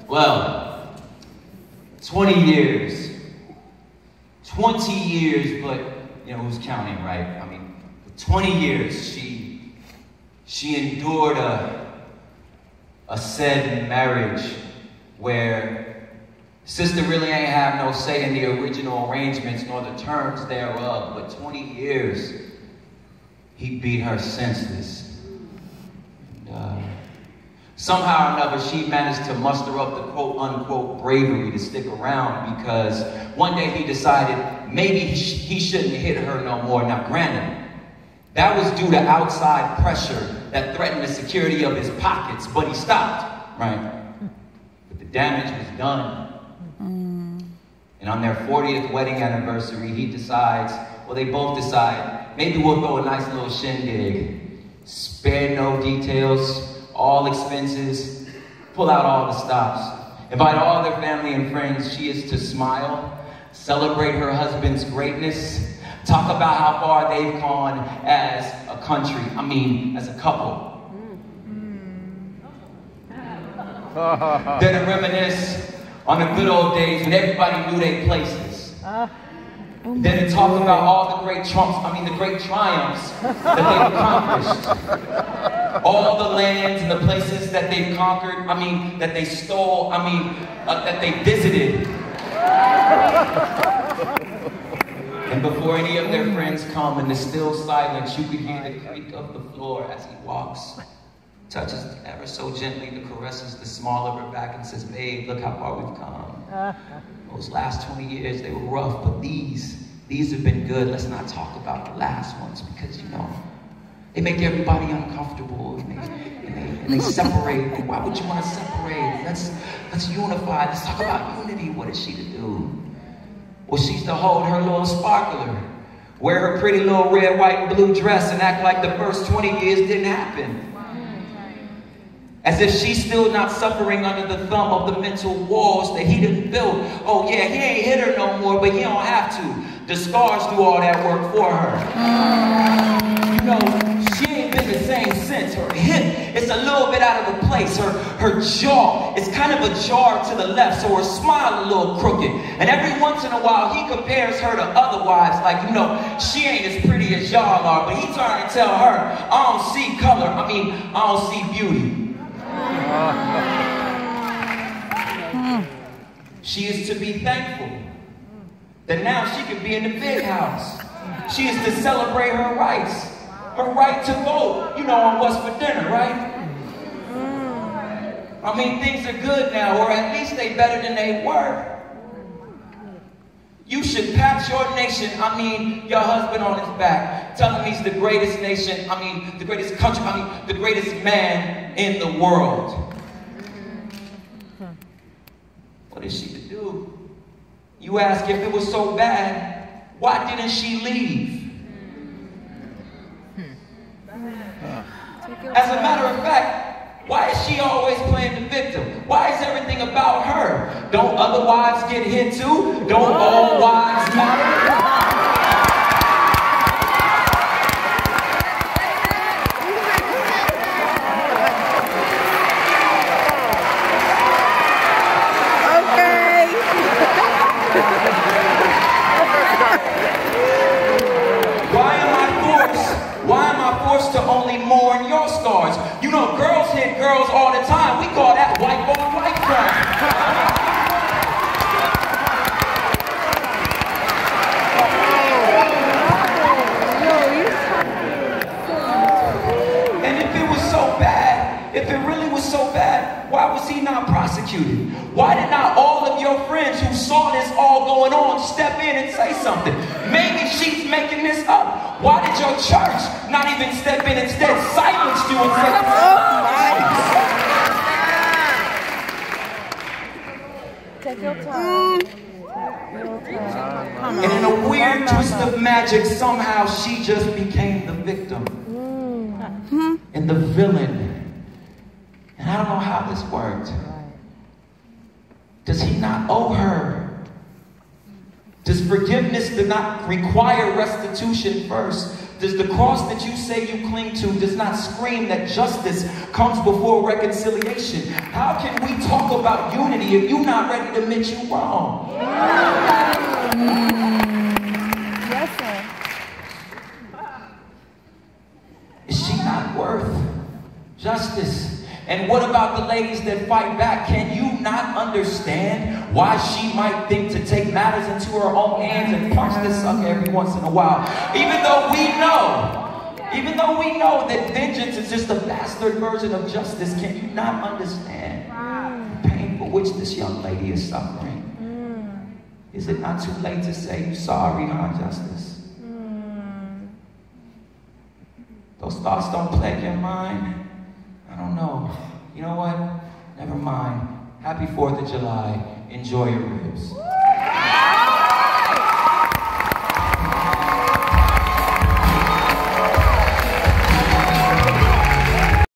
Well, 20 years. 20 years, but, you know, who's counting, right? I mean, for 20 years, she endured a said marriage where sister really ain't have no say in the original arrangements nor the terms thereof, but 20 years, he beat her senseless. And, somehow or another, she managed to muster up the quote-unquote bravery to stick around because one day he decided maybe he shouldn't hit her no more. Now, granted, that was due to outside pressure that threatened the security of his pockets, but he stopped, right? But the damage was done. And on their 40th wedding anniversary, they both decide, maybe we'll throw a nice little shindig. Spare no details. All expenses, pull out all the stops, invite all their family and friends. She is to smile, celebrate her husband's greatness, talk about how far they've gone as a country, as a couple. Then to reminisce on the good old days when everybody knew their places. Then to talk about all the great triumphs that they've accomplished. All the lands and the places that they've conquered, that they stole, that they visited. And before any of their friends come, in the still silence, you could hear the creak of the floor as he walks, touches ever so gently, the caresses the small of her back and says, babe, look how far we've come. Those last 20 years, they were rough, but these have been good. Let's not talk about the last ones because, they make everybody uncomfortable and they separate. And why would you want to separate? Let's unify. Let's talk about unity. What is she to do? Well, she's to hold her little sparkler, wear her pretty little red, white, and blue dress and act like the first 20 years didn't happen. As if she's still not suffering under the thumb of the mental walls that he didn't build. Oh yeah, he ain't hit her no more, but he don't have to. The scars do all that work for her. She ain't been the same since. Her hip is a little bit out of the place. Her jaw is kind of ajar to the left, so her smile a little crooked. And every once in a while, he compares her to other wives, like, she ain't as pretty as y'all are, but he trying to tell her, I don't see color, I don't see beauty. She is to be thankful that now she can be in the big house. She is to celebrate her rights. Her right to vote, on what's for dinner, right? Things are good now, or at least they better than they were. You should pat your nation, your husband on his back, tell him he's the greatest nation, the greatest country, the greatest man in the world. What is she to do? You ask, if it was so bad, why didn't she leave? As a matter of fact, why is she always playing the victim? Why is everything about her? Don't other wives get hit too? Don't all wives matter? To only mourn your scars. Girls hit girls all the time. We call that white on white crime. And if it was so bad, if it really was so bad, why was he not prosecuted? Why did not all of your friends who saw this all going on step in and say something? Maybe she's making this up. Why did your church not even step in, instead silence you and say, take your time. And in a weird twist of magic, somehow she just became the victim and the villain. And I don't know how this worked. Does he not owe her? Does forgiveness not require restitution first? Does the cross that you say you cling to does not scream that justice comes before reconciliation? How can we talk about unity if you're not ready to admit you're wrong? Yes, sir. Is she not worth justice? And what about the ladies that fight back? Can you not understand why she might think to take matters into her own hands and punch the sucker every once in a while? Even though we know that vengeance is just a bastard version of justice, can you not understand the pain for which this young lady is suffering? Is it not too late to say you're sorry, huh, Justice? Those thoughts don't plague your mind? I don't know. You know what? Never mind. Happy 4th of July. Enjoy your ribs.